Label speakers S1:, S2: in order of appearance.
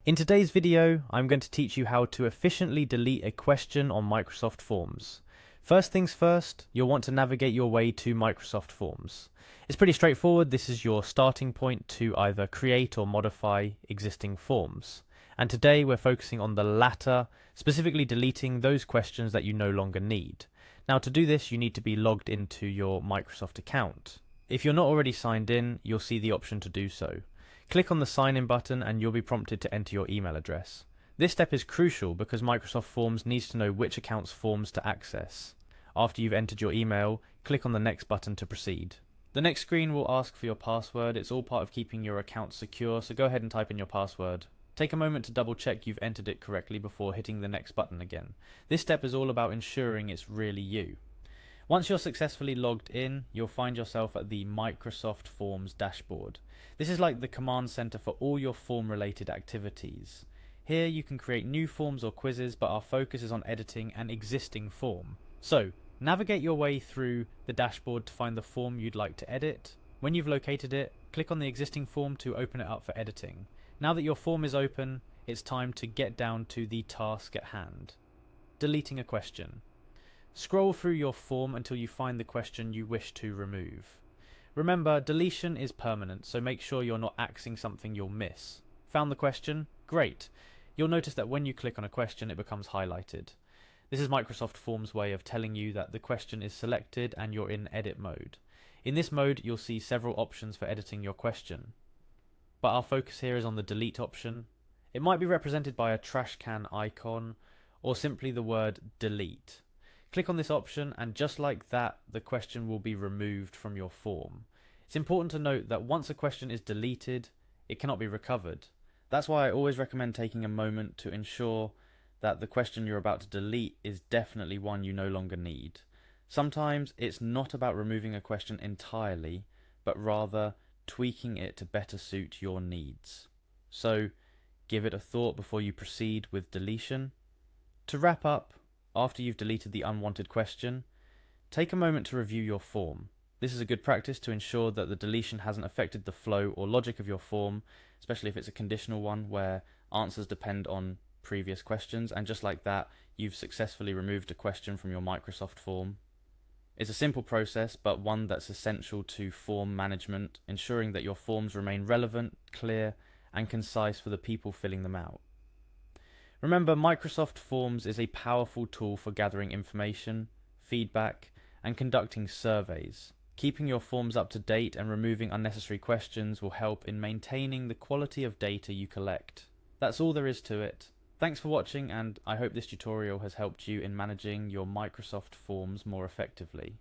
S1: In today's video, I'm going to teach you how to efficiently delete a question on Microsoft Forms. First things first, you'll want to navigate your way to Microsoft Forms. It's pretty straightforward. This is your starting point to either create or modify existing forms. And today we're focusing on the latter, specifically deleting those questions that you no longer need. Now to do this, you need to be logged into your Microsoft account. If you're not already signed in, you'll see the option to do so. Click on the sign in button and you'll be prompted to enter your email address. This step is crucial because Microsoft Forms needs to know which account's forms to access. After you've entered your email, click on the next button to proceed. The next screen will ask for your password. It's all part of keeping your account secure, so go ahead and type in your password. Take a moment to double check you've entered it correctly before hitting the next button again. This step is all about ensuring it's really you. Once you're successfully logged in, you'll find yourself at the Microsoft Forms dashboard. This is like the command center for all your form-related activities. Here you can create new forms or quizzes, but our focus is on editing an existing form. So, navigate your way through the dashboard to find the form you'd like to edit. When you've located it, click on the existing form to open it up for editing. Now that your form is open, it's time to get down to the task at hand. Deleting a question. Scroll through your form until you find the question you wish to remove. Remember, deletion is permanent, so make sure you're not axing something you'll miss. Found the question? Great! You'll notice that when you click on a question, it becomes highlighted. This is Microsoft Forms' way of telling you that the question is selected and you're in edit mode. In this mode, you'll see several options for editing your question. But our focus here is on the delete option. It might be represented by a trash can icon or simply the word delete. Click on this option and just like that, the question will be removed from your form. It's important to note that once a question is deleted, it cannot be recovered. That's why I always recommend taking a moment to ensure that the question you're about to delete is definitely one you no longer need. Sometimes it's not about removing a question entirely, but rather tweaking it to better suit your needs. So, give it a thought before you proceed with deletion. To wrap up, after you've deleted the unwanted question, take a moment to review your form. This is a good practice to ensure that the deletion hasn't affected the flow or logic of your form, especially if it's a conditional one where answers depend on previous questions, and just like that, you've successfully removed a question from your Microsoft form. It's a simple process, but one that's essential to form management, ensuring that your forms remain relevant, clear, and concise for the people filling them out. Remember, Microsoft Forms is a powerful tool for gathering information, feedback, and conducting surveys. Keeping your forms up to date and removing unnecessary questions will help in maintaining the quality of data you collect. That's all there is to it. Thanks for watching, and I hope this tutorial has helped you in managing your Microsoft Forms more effectively.